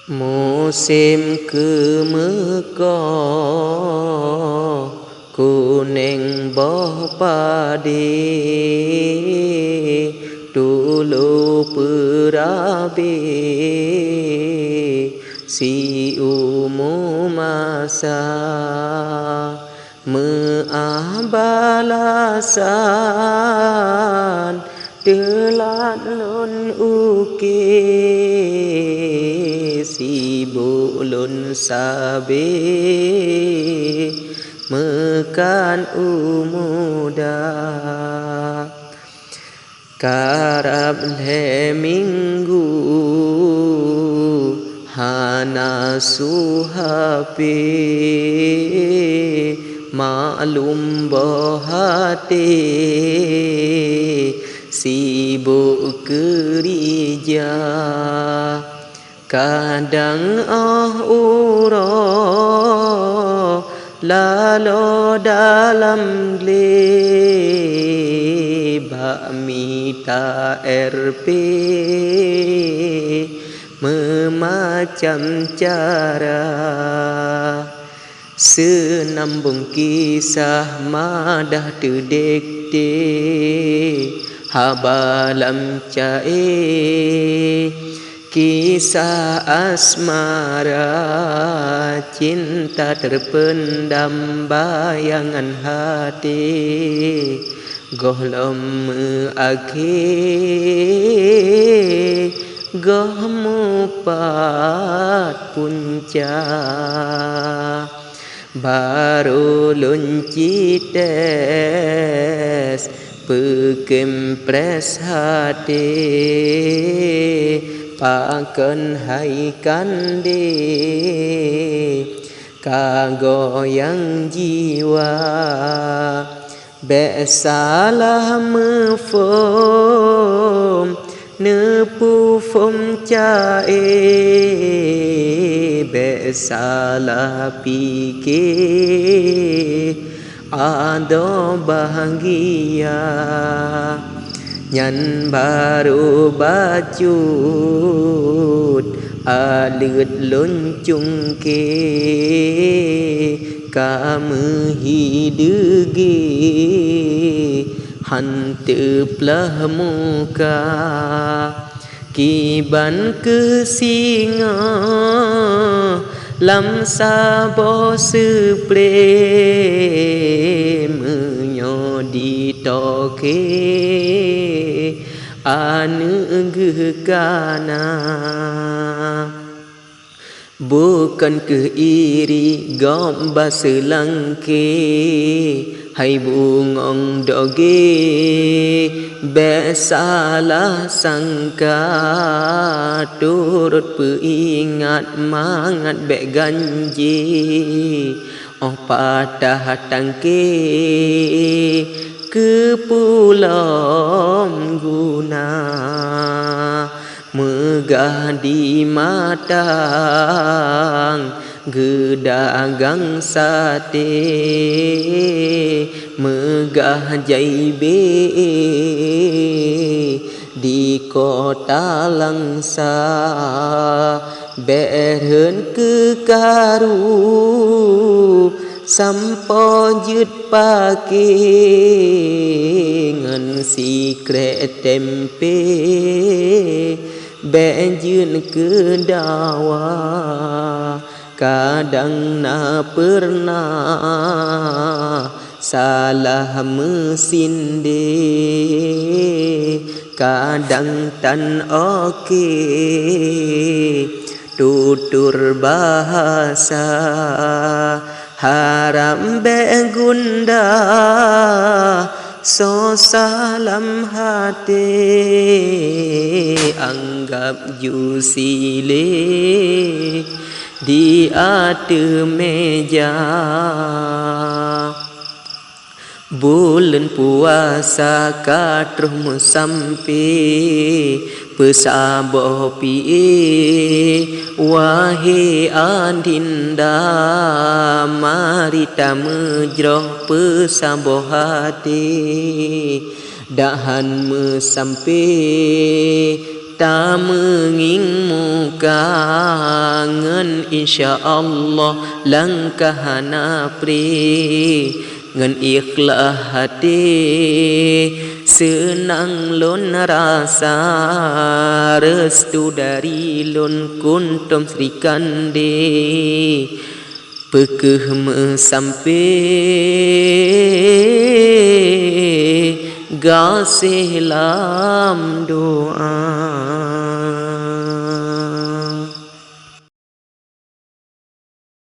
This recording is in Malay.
Musim kemeko kuning boh padi dulu perabi si umu masa meabalasan telat lun uki sibuk lun sabi mekan umuda karab le minggu hana suhapi maklum bohati sibuk kerja kadang urah lalu dalam gelibak mita RP memacam cara senambung kisah madah terdek habalam cair kisah asmara cinta terpendam bayangan hati golom akhir goh mupat punca baru luncites pekempres hati pakan hai kandi kagoyang jiwa besalah mefom nepu fom cae besalah pikir ada bahagia nyan baru bacut alut loncung ke kamu hidegi hanteplah muka kiban ke singa lam sabo sepre menyodi toke anegekana bukan keiri gomba selangke hai bungong doge besalah sangka turut peingat mangat bek ganji oh patah tangke ke pulau guna megah di matang gedagang sate megah jaibe di kota langsa beren ke karu sampo jut pake ngan secret tempe benjun ke dawa kadang na pernah salah mesin de kadang tan oke tutur bahasa haram begunda so salam hati anggap jusile di atas meja bulan puasa katruh sampai pesaboh pie wahai andinda mari ta mejroh pesaboh hati dahan sampai ta menging muka ngen insyaallah langkah napri ngen ikhlas hati senang lon rasa restu dari lon kuntum Sri Kandi pekeh sampai gasih lam doa